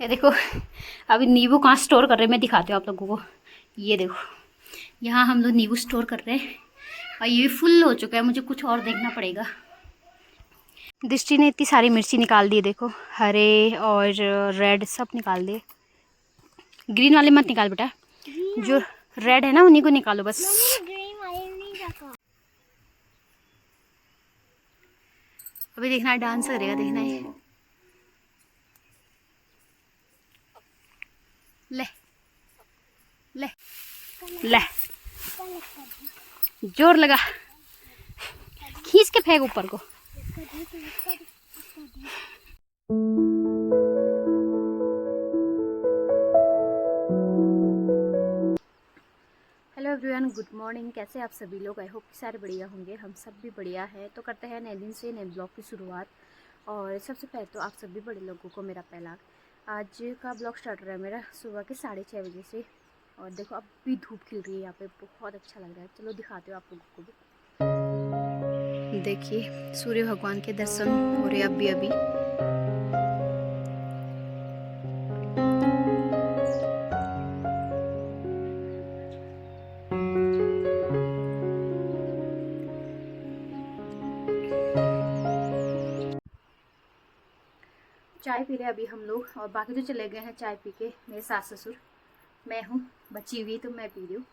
ये देखो अभी नींबू कहाँ स्टोर कर रहे हैं, मैं दिखाती हूँ आप लोगों को। ये देखो यहाँ हम लोग नींबू स्टोर कर रहे हैं और ये फुल हो चुका है, मुझे कुछ और देखना पड़ेगा। दृष्टि ने इतनी सारी मिर्ची निकाल दी, देखो हरे और रेड सब निकाल दिए। ग्रीन वाले मत निकाल बेटा, जो रेड है ना उन्हीं को निकालो बस। अभी देखना है, डांस करेगा, देखना है। ले ले ले, जोर लगा, खींच के फेंक ऊपर को। Hello everyone, good morning. कैसे आप सभी लोग? आई होप कि सारे बढ़िया होंगे, हम सब भी बढ़िया है। तो करते हैं नए दिन से नए ब्लॉग की शुरुआत। और सबसे पहले तो आप सभी बड़े लोगों को मेरा पहला आज का ब्लॉग स्टार्ट हो रहा है मेरा सुबह के 6:30 बजे से। और देखो अब भी धूप खिल रही है यहाँ पे, बहुत अच्छा लग रहा है। चलो दिखाते हो आप लोगों को भी। देखिए सूर्य भगवान के दर्शन हो रहे अभी अभी। चाय पी रहे अभी हम लोग, और बाकी तो चले गए हैं चाय पी के, मेरे सास ससुर। मैं हूँ बची हुई तो मैं पी रही हूँ।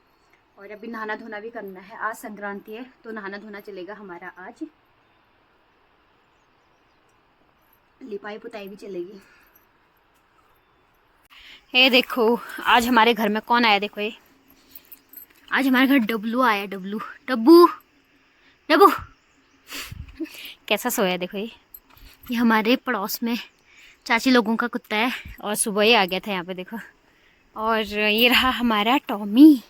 और अभी नहाना धोना भी करना है, आज संक्रांति है तो नहाना धोना चलेगा हमारा आज। लिपाई पुताई भी चलेगी। ये देखो आज हमारे घर में कौन आया, देखो ये आज हमारे घर डब्लू आया। डब्लू डब्बू डब्बू कैसा सोया देखो। ये हमारे पड़ोस में चाची लोगों का कुत्ता है और सुबह ही आ गया था यहाँ पे देखो। और ये रहा हमारा टॉमी।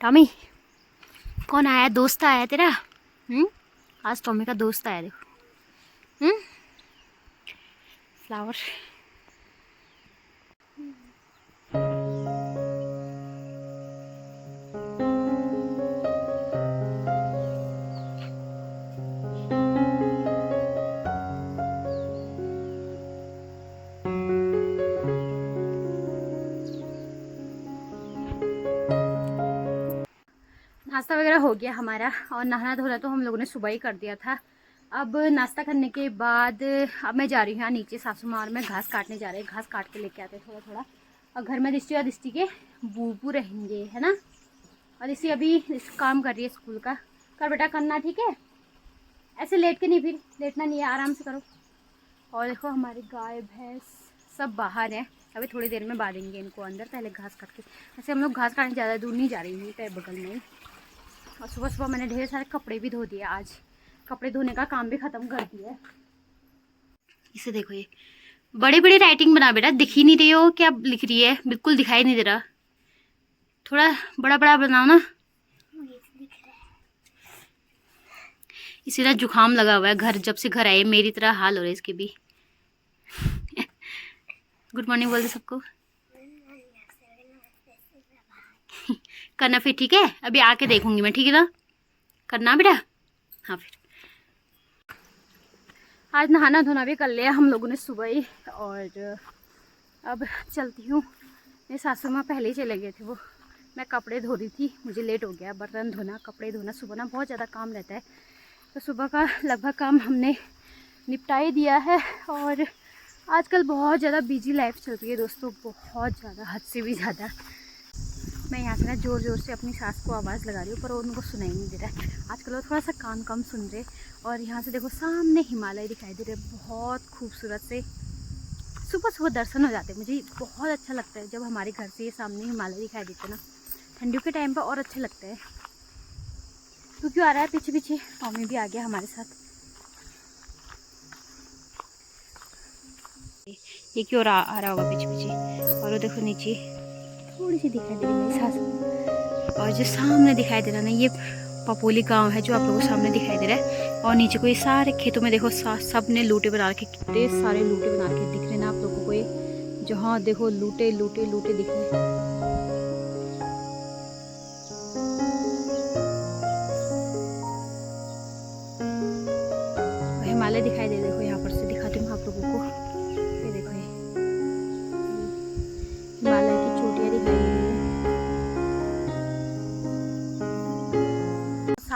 टॉमी कौन आया? दोस्त आया तेरा। आज टॉमी का दोस्त आया देखो। फ्लावर। नाश्ता वगैरह हो गया हमारा, और नहाना धोना तो हम लोगों ने सुबह ही कर दिया था। अब नाश्ता करने के बाद अब मैं जा रही हूँ यहाँ नीचे, सासू माँ और मैं घास काटने जा रहे हैं। घास काट के लेके आते हैं थोड़ा थोड़ा। और घर में दृष्टि और दृष्टि के बूबू रहेंगे, है ना। और दृष्टि अभी इस काम कर रही है स्कूल का। कर बेटा, करना ठीक है, ऐसे लेट के नहीं, फिर लेटना नहीं है, आराम से करो। और देखो हमारी गाय भैंस सब बाहर हैं, अभी थोड़ी देर में बांधेंगे इनको अंदर, पहले घास काट के। ऐसे हम लोग घास काटने ज़्यादा दूर नहीं जा रही हूँ, पैर बगल में ही। और सुबह सुबह मैंने ढेर सारे कपड़े भी धो दिए आज, कपड़े धोने का काम भी ख़त्म कर दिया। इसे देखो, ये बड़ी बड़ी राइटिंग बना बेटा, दिख ही नहीं रही हो क्या लिख रही है, बिल्कुल दिखाई नहीं दे रहा। थोड़ा बड़ा बड़ा बनाओ ना। इसी तरह जुकाम लगा हुआ है, घर जब से घर आए मेरी तरह हाल हो रहा है इसके भी। गुड मॉर्निंग बोल दे सबको। करना फिर, ठीक है, अभी आके देखूंगी मैं, ठीक है ना, करना बेटा। हाँ फिर आज नहाना धोना भी कर लिया हम लोगों ने सुबह ही। और अब चलती हूँ, मेरे सासू माँ पहले ही चले गए थे, वो मैं कपड़े धो रही थी, मुझे लेट हो गया। बर्तन धोना, कपड़े धोना, सुबह ना बहुत ज़्यादा काम रहता है, तो सुबह का लगभग काम हमने निपटा ही दिया है। और आजकल बहुत ज़्यादा बिजी लाइफ चल रही है दोस्तों, बहुत ज़्यादा, हद से भी ज़्यादा। मैं यहाँ से ना ज़ोर ज़ोर से अपनी सास को आवाज़ लगा रही हूँ, पर उनको सुनाई नहीं दे रहा है आजकल, वो थोड़ा सा कान कम सुन रहे। और यहाँ से देखो सामने हिमालय दिखाई दे रहे, बहुत खूबसूरत से। सुबह सुबह दर्शन हो जाते हैं, मुझे बहुत अच्छा लगता है जब हमारे घर से ये सामने हिमालय दिखाई देते हैं ना। ठंडियों के टाइम पर और अच्छा लगता है। तो क्यों आ रहा है पीछे पीछे? टॉमी भी आ गया हमारे साथ। ये क्यों आ रहा होगा पीछे पीछे। और वो देखो नीचे थोड़ी सी दिखाई दे रही मेरी सास। और जो सामने दिखाई दे रहा ना, ये पपोली गांव है जो आप लोगों को सामने दिखाई दे रहा है। और नीचे को ये सारे खेतों में देखो सब ने लूटे बना रखे, कितने सारे लूटे बना के दिख रहे ना आप लोगों को। ये जहाँ देखो लूटे लूटे लूटे दिख रहे। हिमालय दिखाई दे, देखो यहाँ पर से दिखाती हूँ आप लोगों को। ये देखो, ये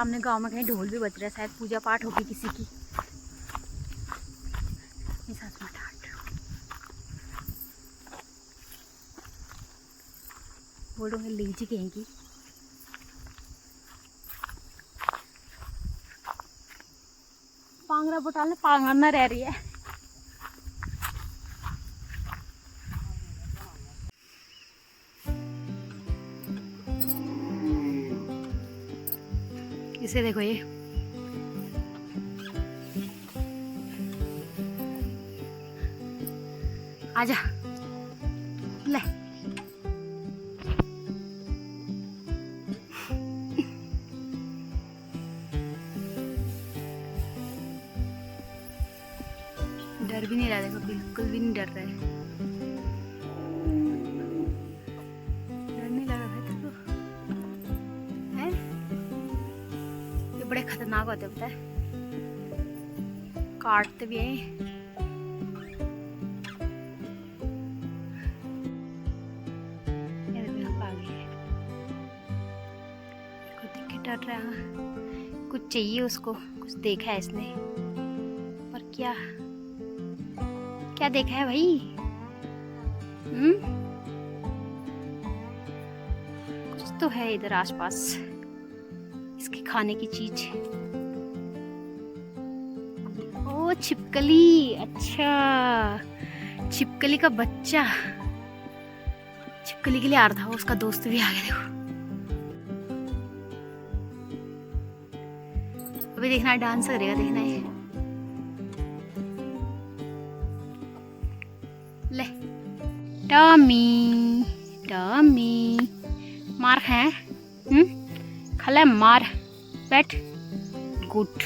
सामने गांव में कहीं ढोल भी बज रहा है, शायद पूजा पाठ होगी किसी की। ये साथ में ठाट बोलोगे लीची कहेंगी। पांगरा बोटाल में पांगरना रह रही है। इसे देखो, ये आजा ले। डर भी नहीं रहा, देखो बिल्कुल भी नहीं डर रहा है। डर नहीं लगा है तेरे को? है ये बड़े खतरनाक होते हैं, पता है, काटते भी हैं। ये देखो यहाँ पे आ गई है, इसको देख के डर रहा है। कुछ चाहिए उसको, कुछ देखा है इसने, पर क्या क्या देखा है भाई? कुछ तो है इधर आसपास इसके खाने की चीज। ओ छिपकली, अच्छा छिपकली का बच्चा। छिपकली के लिए आ रहा था, उसका दोस्त भी आ गया। देखो अभी देखना है, डांस करेगा, देखना है। ले टॉमी, टॉमी मार है, खले मार, बैठ, गुड।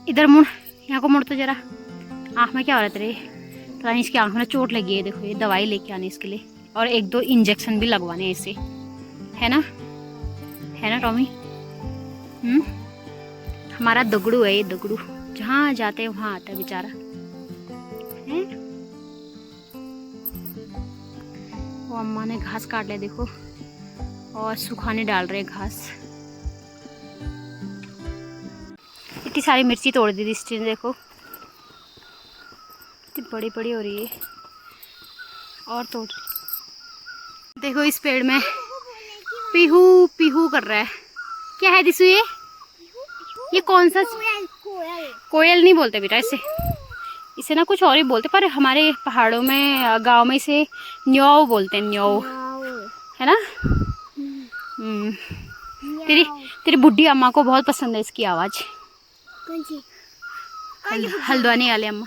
इधर मुड़, यहाँ को मुड़ तो जरा। आँख में क्या हो रहा है तेरे? पता नहीं, इसकी आँख में चोट लगी है। देखो ये दवाई लेके आनी इसके लिए, और 1-2 इंजेक्शन भी लगवाने इसे, है ना, है ना टॉमी? हमारा दगड़ू है ये, दगड़ू जहाँ जाते हैं वहाँ आता है बेचारा है। वो अम्मा ने घास काट लिया देखो, और सुखाने डाल रहे घास। इतनी सारी मिर्ची तोड़ दी थी इस चीज, देखो इतनी बड़ी बड़ी हो रही है, और तोड़। देखो इस पेड़ में पीहू पीहू कर रहा है। क्या है दिसू ये कौन सा? कोयल नहीं बोलते बेटा इसे, इसे ना कुछ और ही बोलते, पर हमारे पहाड़ों में, गांव में इसे न्योव बोलते हैं, न्योव, है ना। तेरी बुढ़ी अम्मा को बहुत पसंद है इसकी आवाज। कौन सी? हल्द्वानी वाले अम्मा।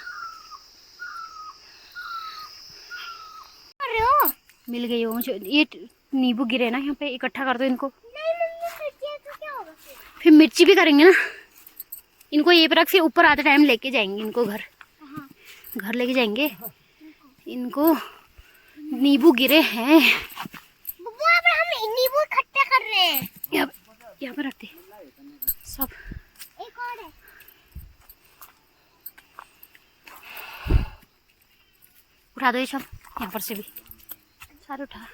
मिल गई हो मुझे। ये नींबू गिरे ना यहाँ पे, इकट्ठा कर दो इनको। नहीं मम्मी, तो क्या होगा फिर मिर्ची भी करेंगे ना इनको। ये पर फिर ऊपर आते टाइम लेके जाएंगे इनको घर, घर लेके जाएंगे इनको। नींबू गिरे हैं, हम नींबू इकट्ठा कर रहे हैं। यहाँ पे रखते सब। एक और है, उठा दो ये सब, यहाँ पर से भी सारे उठा।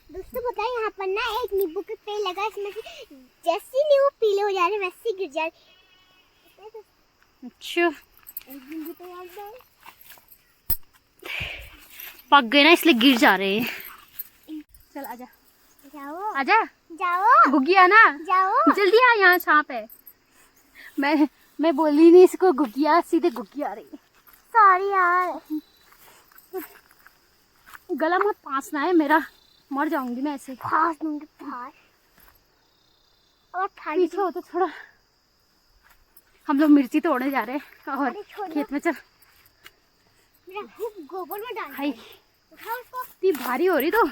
दोस्तों पता है यहाँ पर ना एक नींबू के पेड़ लगा, इसमें से जैसे नींबू पीले हो जा रहे वैसे गिर जा रहे। अच्छा पक गए ना, इसलिए गिर जा रहे हैं। चल आजा, जाओ आजा, जाओ गुग्गी आ ना, जाओ जल्दी आ, यहाँ सांप है। मैं बोली नहीं इसको गुग्गिया, सीधे गुग्गी आ रही है। सॉरी यार, गला मत फांसना है मेरा, मर जाऊंगी मैं ऐसे। फांस दूंगी, फांस। और पीछे हो तो थोड़ा। हम लोग मिर्ची तोड़ने जा रहे हैं, और खेत में। चल गोबर में डाल। हाय इतनी भारी हो रही, तो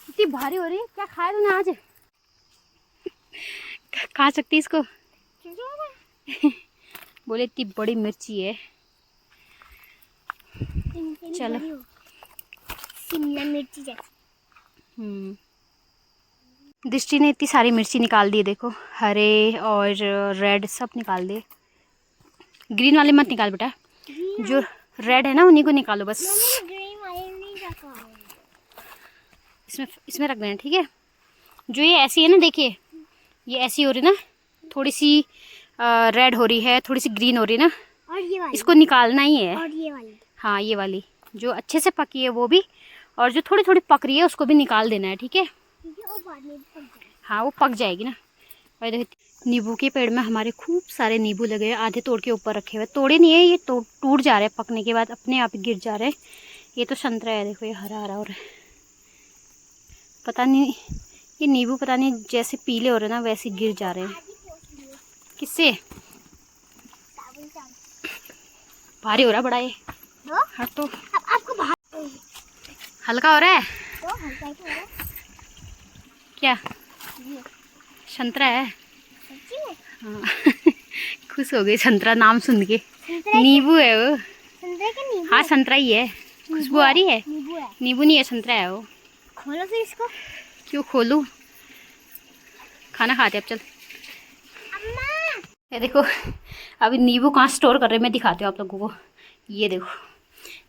इतनी भारी हो रही। क्या खाया तूने आज? खा सकती इसको? बोले इतनी बड़ी मिर्ची है। चलो शिमला मिर्ची जैसी। दृष्टि ने इतनी सारी मिर्ची निकाल दी, देखो हरे और रेड सब निकाल दिए। ग्रीन वाले मत निकाल बेटा, जो रेड है ना उन्हीं को निकालो बस। ग्रीन वाले नहीं रखा है। इसमें रख देना, ठीक है। जो ये ऐसी है ना, देखिए ये ऐसी हो रही ना, थोड़ी सी रेड हो रही है, थोड़ी सी ग्रीन हो रही है ना, और ये वाली, इसको निकालना ही है। और ये वाली, हाँ ये वाली जो अच्छे से पकी है वो भी, और जो थोड़ी थोड़ी पक रही है उसको भी निकाल देना है, ठीक है। ठीक है, और बाद में भी पक जाएगी। हाँ वो पक जाएगी ना। और देखो नींबू के पेड़ में हमारे खूब सारे नींबू लगे हैं, आधे तोड़ के ऊपर रखे हुए, तोड़े नहीं है ये, टूट जा रहे हैं पकने के बाद, अपने आप ही गिर जा रहे हैं। ये तो संतरा है, देखो ये हरा हरा हो रहा है, पता नहीं ये नींबू पता नहीं जैसे पीले हो रहे हैं ना वैसे गिर जा रहे हैं। आधी पोंछ ली है, किससे? साबुन से। भारी हो रहा है बड़ा ये। तो हाँ तो अब आपको बाहर हल्का हो रहा है तो हल्का ही तो हो रहा है। क्या? ये संतरा है। सच्ची में हाँ खुश हो गई संतरा नाम सुन के। संतरे नींबू है वो। संतरे के नींबू हाँ संतरा ही है, खुशबू आ रही है। नींबू है। नींबू नहीं है, संतरा है वो। खोलो फिर इसको। क्यों खोलूं, खाना खाते अब चल। अम्मा ये देखो अभी नींबू कहाँ स्टोर कर रहे हैं मैं दिखाती हूँ आप लोगों को। ये देखो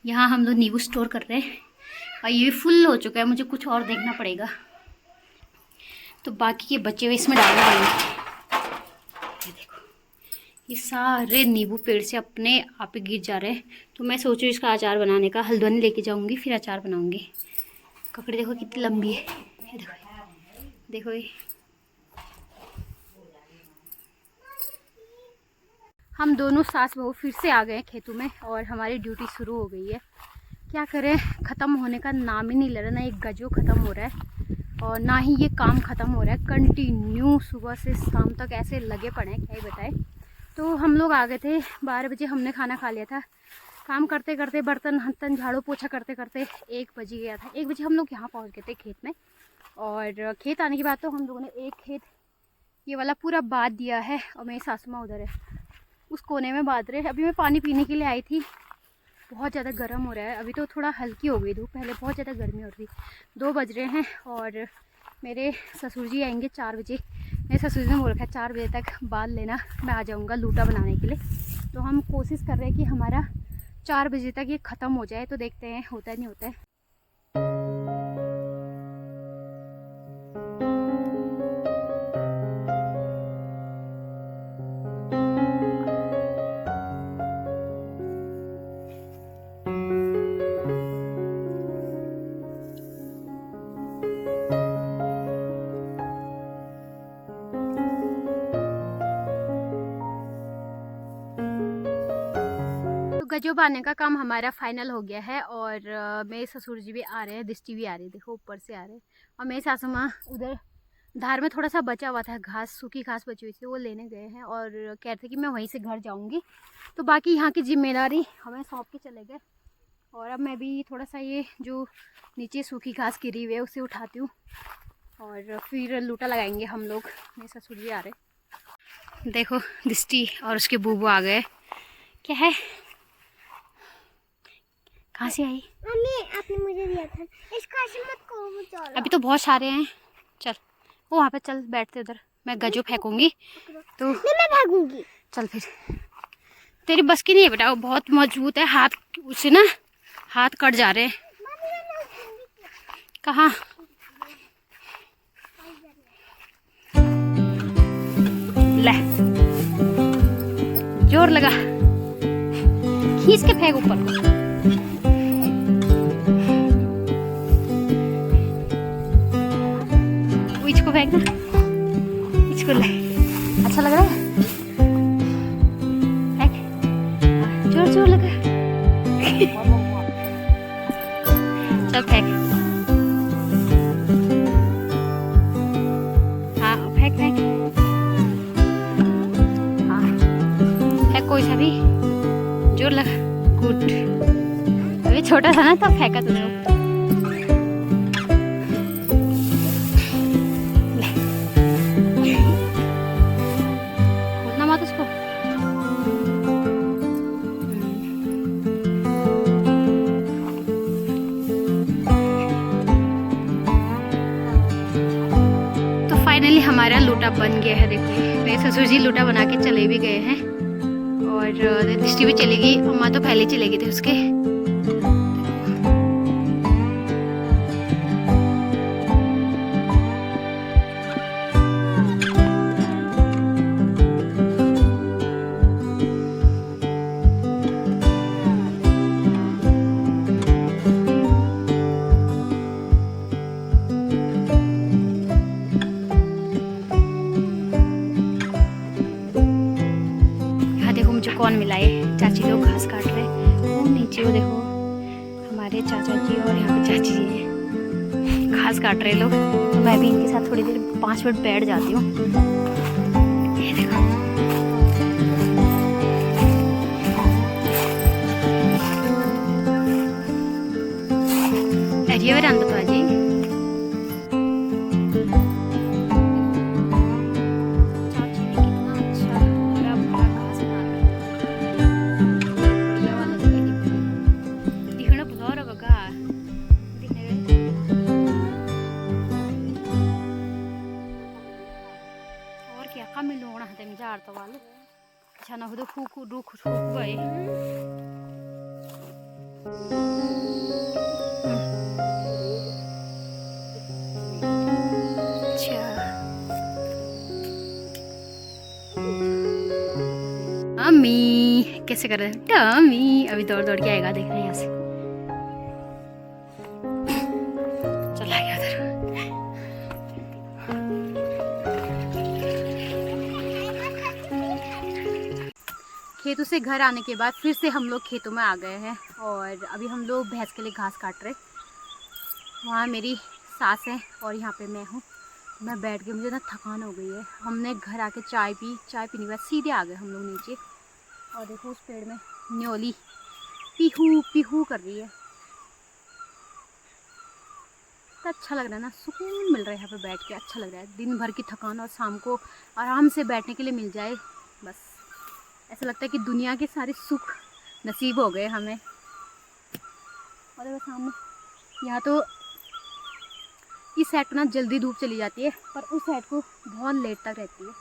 यहाँ हम लोग नींबू स्टोर कर रहे हैं, और ये फुल हो चुका है, मुझे कुछ और देखना पड़ेगा, तो बाकी के बचे हुए इसमें डालने पड़ेंगे। ये देखो ये सारे नींबू पेड़ से अपने आप ही गिर जा रहे हैं, तो मैं सोचूं इसका अचार बनाने का, हल्द्वानी लेके जाऊंगी फिर अचार बनाऊंगी। ककड़ी देखो कितनी लंबी है, ये देखो ये। हम दोनों सास बहू फिर से आ गए खेतों में, और हमारी ड्यूटी शुरू हो गई है। क्या करें, ख़त्म होने का नाम ही नहीं ले रहा, ना एक गजो ख़त्म हो रहा है और ना ही ये काम ख़त्म हो रहा है। कंटिन्यू सुबह से शाम तक ऐसे लगे पड़े हैं, क्या ही बताएं। तो हम लोग आ गए थे 12 बजे, हमने खाना खा लिया था। काम करते करते, बर्तन हत्तन झाड़ू पोछा करते करते 1 बज गया था। 1 बजे हम लोग यहाँ पहुँच गए थे खेत में, और खेत आने के बाद तो हम लोगों ने एक खेत ये वाला पूरा बाँध दिया है, और मेरी सासू माँ उधर है उस कोने में बाँध रहे। अभी मैं पानी पीने के लिए आई थी, बहुत ज़्यादा गर्म हो रहा है। अभी तो थोड़ा हल्की हो गई धूप, पहले बहुत ज़्यादा गर्मी हो रही थी। 2 बज रहे हैं, और मेरे ससुर जी आएंगे 4 बजे। मेरे ससुर जी ने बोल रखा है 4 बजे तक बाल लेना, मैं आ जाऊँगा लूटा बनाने के लिए। तो हम कोशिश कर रहे हैं कि हमारा 4 बजे तक ये ख़त्म हो जाए, तो देखते हैं होता है नहीं होता है। गजो बांधने का काम हमारा फाइनल हो गया है, और मेरे ससुर जी भी आ रहे हैं, दृष्टि भी आ रही है, देखो ऊपर से आ रहे हैं। और मेरी सासू माँ उधर धार में थोड़ा सा बचा हुआ था घास, सूखी घास बची हुई थी, वो लेने गए हैं, और कह रहे थे कि मैं वहीं से घर जाऊंगी। तो बाकी यहाँ की जिम्मेदारी हमें सौंप के चले गए, और अब मैं भी थोड़ा सा ये जो नीचे सूखी घास गिरी हुई है उसे उठाती हूँ, और फिर लूटा लगाएंगे हम लोग। मेरे ससुर जी आ रहे, देखो दृष्टि और उसके बूबू आ गए। क्या है, कहाँ से आई? मम्मी आपने मुझे दिया था, इसको ऐसे मत करो, चलो। अभी तो बहुत सारे हैं, चल वो वहाँ पे चल बैठते उधर, मैं गजो फेंकूंगी तो नहीं मैं भागूंगी। चल फिर, तेरी बस की नहीं है बेटा, वो बहुत मजबूत है, हाथ उसे ना हाथ कट जा रहे हैं। कहाँ? ले जोर लगा, खींच के फेंक ऊपर को। इसको फेंक ना, इसको ले, अच्छा लग रहा है, फेंक, जोर जोर लगा। सब फेंक, हाँ फेंक फेंक, हाँ फेंक कोई सा भी, जोर लगा, गुड। अभी छोटा था ना तब फेंका तुमने। फाइनली हमारा लूटा बन गया है। देखो मेरे ससुर जी लूटा बना के चले भी गए हैं, और दृष्टि भी चली गई, अम्मा तो पहले चले गए थे उसके। कौन मिलाए। चाची लोग घास काट रहे, वो नीचे वो देखो हमारे चाचा जी और यहाँ पे चाची जी हैं, घास काट रहे लोग। तो मैं भी इनके साथ थोड़ी देर 5 मिनट बैठ जाती हूँ। ये देखो एरिया में रंग तो आज चाची ने कितना अच्छा हरा भरा घास बना बढ़िया वाला दिखना बहुत बगा दिखने और क्या कम लोण हते मी जारता वाले छाना हो फूक रुख फूक गए। अच्छा अम्मी कैसे कर रहे हैं टमी, अभी दौड़ दौड़ के आएगा, देख रहे हैं यहाँ से चला गया उधर। खेतों से घर आने के बाद फिर से हम लोग खेतों में आ गए हैं और अभी हम लोग भैंस के लिए घास काट रहे। वहाँ मेरी सास है और यहाँ पे मैं हूँ। मैं बैठ के मुझे ना थकान हो गई है। हमने घर आके चाय पीने के बाद सीधे आ गए हम लोग नीचे और देखो उस पेड़ में न्योली पीहू पीहू कर रही है। तो अच्छा लग रहा है ना, सुकून मिल रहा है यहाँ पे बैठ के, अच्छा लग रहा है। दिन भर की थकान और शाम को आराम से बैठने के लिए मिल जाए, बस ऐसा लगता है कि दुनिया के सारे सुख नसीब हो गए हमें। और देखो सामने यहाँ तो इस साइड को ना जल्दी धूप चली जाती है पर उस साइड को बहुत लेट तक रहती है।